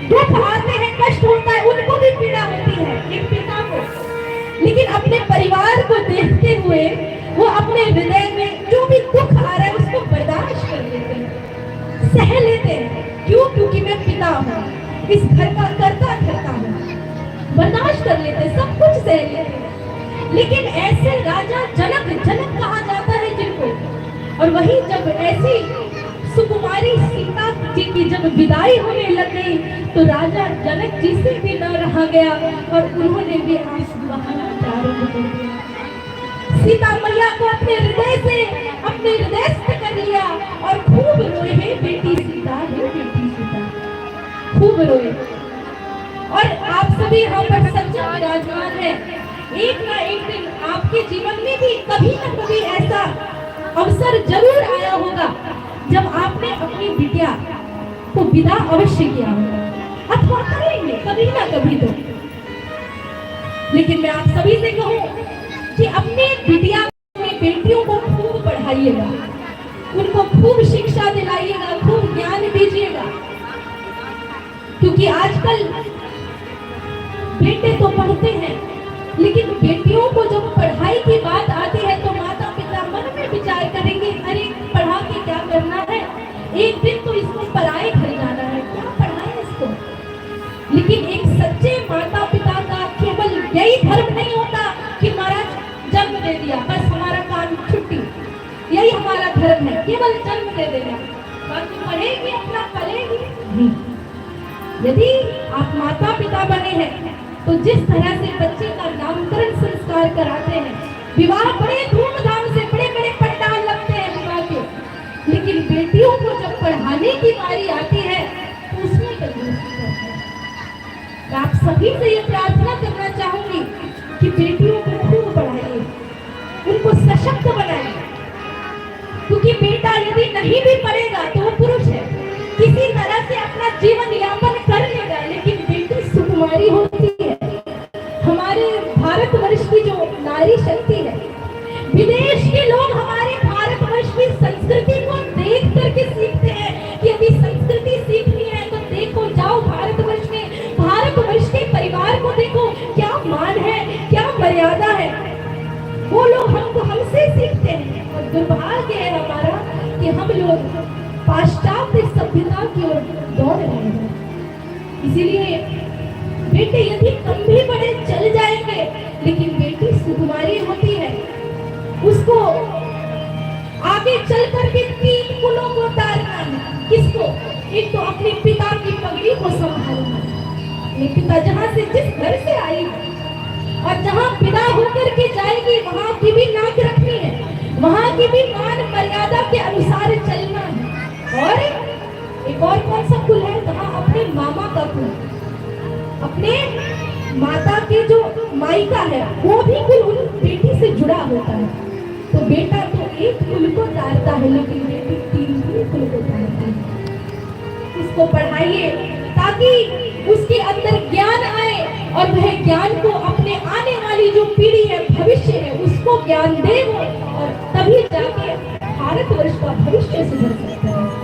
दुख आते हैं, कष्ट होता है, उनको भी पीड़ा होती है एक पिता को, लेकिन अपने परिवार को देखते हुए वो अपने हृदय में जो भी दुख आ रहा है उसको बर्दाश्त कर लेते हैं, सह लेते हैं। क्यों? क्योंकि मैं पिता हूँ, इस घर का कर्ता धर्ता हूँ, बर्दाश्त कर लेते हैं, सब कुछ सह लेते हैं। लेकिन ऐसे राजा जनक, जनक कहा जाता है जिनको, और वही जब ऐसी सुकुमारी सीता जी की जब विदाई होने लग गई तो राजा जनक जी से भी न रहा गया और उन्होंने भी आंसू बहाना प्रारंभ कर दिया। सीता मैया को अपने हृदय से, अपने हृदयस्थ कर लिया और खूब रोए, हे बेटी सीता, हे बेटी सीता, खूब रोए। और आप सभी यहाँ पर सच्चा विराजमान है, एक ना एक दिन आपके जीवन में भी कभी ना कभी ऐसा अवसर जरूर आया होगा जब आपने अपनी बिटिया को विदा अवश्य किया होगा, अथवा करेंगे कभी ना कभी तो। लेकिन मैं आप सभी से कहूं कि अपने बिटिया, अपनी बेटियों को खूब पढ़ाइएगा, उनको खूब शिक्षा दिलाइएगा, खूब ज्ञान दीजिएगा, क्योंकि आजकल बेटे तो पढ़ते हैं लेकिन बेटियों को जब पढ़ाई की बात आती है तो माता पिता मन में विचार करेंगे, अरे पढ़ा के क्या करना है, एक दिन तो इसको पराए घर जाना है, क्या पढ़ाए इसको। लेकिन एक सच्चे माता पिता का केवल यही धर्म नहीं होता कि महाराज जन्म दे दिया बस हमारा काम छुट्टी, यही हमारा धर्म है, केवल जन्म दे देना, बाकी पढ़ेगी अपना पढ़ेगी। यदि आप माता पिता बने हैं तो जिस तरह से बच्चे का नामकरण संस्कार कराते हैं, विवाह बड़े धूमधाम से, बड़े बड़े पंडाल लगते हैं विवाह के, लेकिन बेटियों को जब पढ़ाने की बारी आती है तो उसमें कंजूसी करते हैं। आप सभी से ये प्रार्थना करना चाहूंगी कि बेटियों को खूब पढ़ाइए, उनको सशक्त बनाइए, क्योंकि बेटा यदि नहीं भी पढ़ेगा तो वो पुरुष है, किसी तरह से अपना जीवन यापन कर लेगा, लेकिन बेटी सुकुमारी होती है। हमारे भारतवर्ष की जो नारी शक्ति है, विदेश के लोग हमारे भारतवर्ष की संस्कृति को देख करके सीखते हैं कि यदि संस्कृति सीखनी है तो देखो, जाओ भारतवर्ष में, भारतवर्ष के परिवार को देखो, क्या मान है, क्या मर्यादा है, वो लोग हमसे सीखते हैं। और दुर्भाग्य है हमारा कि हम लोग पाश्चात्य सभ्यता की ओर दौड़ रहे हैं। इसीलिए बेटे यदि कम भी बड़े चल जाएंगे, लेकिन बेटी सुकुमारी होती है, उसको आगे चल करके 3 कुलों को तारना है। किसको? एक तो अपने पिता की पगड़ी को संभालना, ये पिता जहाँ से, जिस घर से आई और जहाँ विदा होकर के जाएगी वहाँ की भी नाक रखनी है, वहाँ की भी मान मर्यादा के अनुसार चलना है। और एक और कौन सा कुल है? जहाँ अपने मामा का कुल, अपने माता की जो मायका है वो भी कुल उन बेटी से जुड़ा होता है। तो बेटा तो एक कुल को तारता है, लेकिन बेटी 3 कुल को तारती है। इसको पढ़ाइए ताकि उसके अंदर ज्ञान आए और वह ज्ञान को अपने आने वाली जो पीढ़ी है, भविष्य है, उसको ज्ञान दे वो, और तभी जाके भारतवर्ष का भविष्य सुधर सकता है।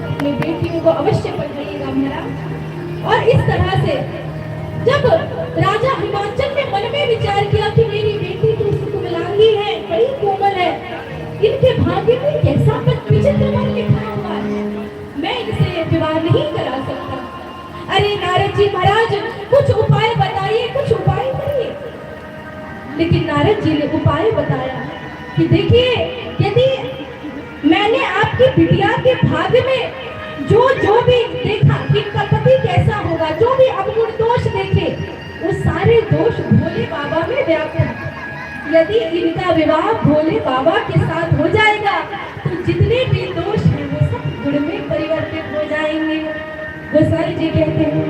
अपनी बेटियों को अवश्य पढ़ाइएगा महाराज। और इस तरह से जब राजा हिमाचल ने मन में विचार किया कि मेरी बेटी तो सुकुमारी है, बड़ी कोमल है, इनके भाग्य में कैसा विचित्र वर लिखा हुआ है, मैं इनसे विवाह नहीं करा सकता। अरे नारद जी महाराज, कुछ उपाय बताइए, कुछ उपाय करिए। लेकिन नारद जी ने उपाय बताया कि देखिए, यदि मैंने आपकी बिटिया के भाग्य में जो भी देखा कि इनका पति कैसा होगा, जो भी अवगुण दोष देखे, वो सारे दोष भोले बाबा में व्याप्त। यदि इनका विवाह भोले बाबा के साथ हो जाएगा तो जितने भी दोष हैं वो सब गुण में परिवर्तित हो जाएंगे। गोसाई जी कहते हैं